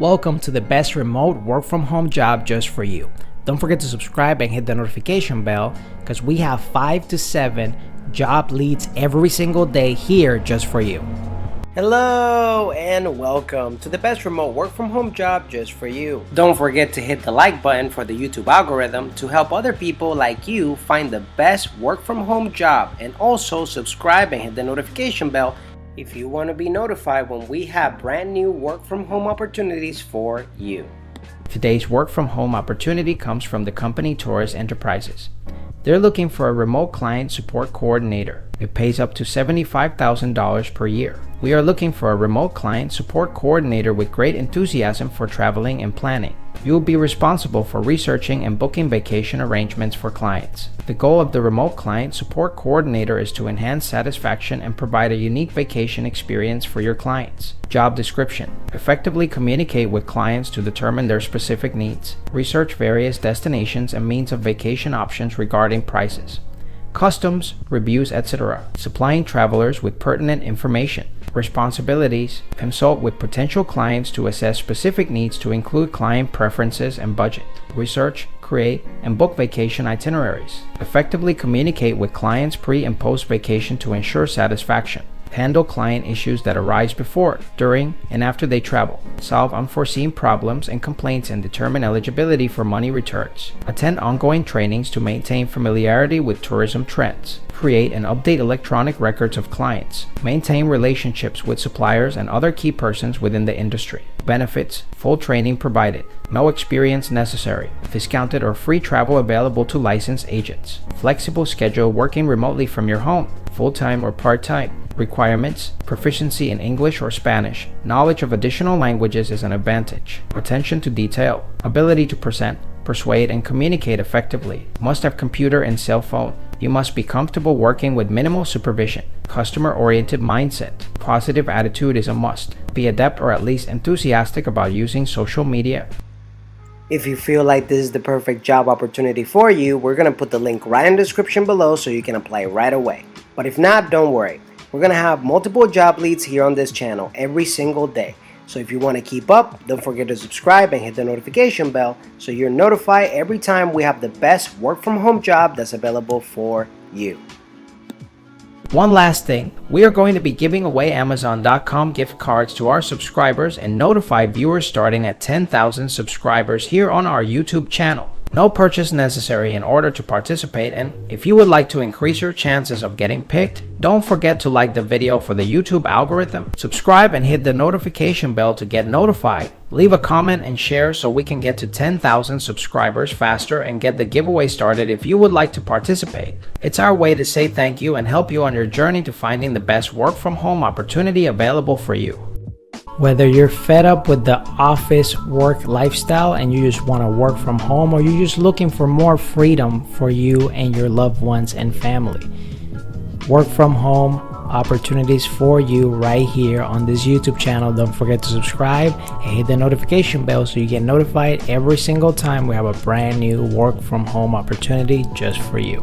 Welcome to the best remote work from home job just for you. Don't forget to subscribe and hit the notification bell because we have 5 to 7 job leads every single day here just for you. Hello and welcome to the best remote work from home job just for you. Don't forget to hit the like button for the YouTube algorithm to help other people like you find the best work from home job, and also subscribe and hit the notification bell if you want to be notified when we have brand new work from home opportunities for you. Today's work from home opportunity comes from the company Taurus Enterprises. They're looking for a remote client support coordinator. It pays up to $75,000 per year. We are looking for a remote client support coordinator with great enthusiasm for traveling and planning. You will be responsible for researching and booking vacation arrangements for clients. The goal of the remote client support coordinator is to enhance satisfaction and provide a unique vacation experience for your clients. Job description: effectively communicate with clients to determine their specific needs. Research various destinations and means of vacation options regarding prices, customs, reviews, etc. Supplying travelers with pertinent information. Responsibilities: consult with potential clients to assess specific needs to include client preferences and budget. Research, create, and book vacation itineraries. Effectively communicate with clients pre and post vacation to ensure satisfaction. Handle client issues that arise before, during, and after they travel. Solve unforeseen problems and complaints and determine eligibility for money returns. Attend ongoing trainings to maintain familiarity with tourism trends. Create and update electronic records of clients. Maintain relationships with suppliers and other key persons within the industry. Benefits: full training provided. No experience necessary. Discounted or free travel available to licensed agents. Flexible schedule working remotely from your home, full-time or part-time. Requirements: proficiency in English or Spanish. Knowledge of additional languages is an advantage. Attention to detail. Ability to present, persuade, and communicate effectively. Must have computer and cell phone. You must be comfortable working with minimal supervision. Customer-oriented mindset. Positive attitude is a must. Be adept or at least enthusiastic about using social media. If you feel like this is the perfect job opportunity for you, we're going to put the link right in the description below so you can apply right away. But if not, don't worry. We're going to have multiple job leads here on this channel every single day. So if you want to keep up, don't forget to subscribe and hit the notification bell so you're notified every time we have the best work from home job that's available for you. One last thing, we are going to be giving away Amazon.com gift cards to our subscribers and notified viewers starting at 10,000 subscribers here on our YouTube channel. No purchase necessary in order to participate, and if you would like to increase your chances of getting picked, don't forget to like the video for the YouTube algorithm, subscribe and hit the notification bell to get notified. Leave a comment and share so we can get to 10,000 subscribers faster and get the giveaway started if you would like to participate. It's our way to say thank you and help you on your journey to finding the best work from home opportunity available for you. Whether you're fed up with the office work lifestyle and you just want to work from home, or you're just looking for more freedom for you and your loved ones and family, work from home opportunities for you right here on this YouTube channel. Don't forget to subscribe and hit the notification bell so you get notified every single time we have a brand new work from home opportunity just for you.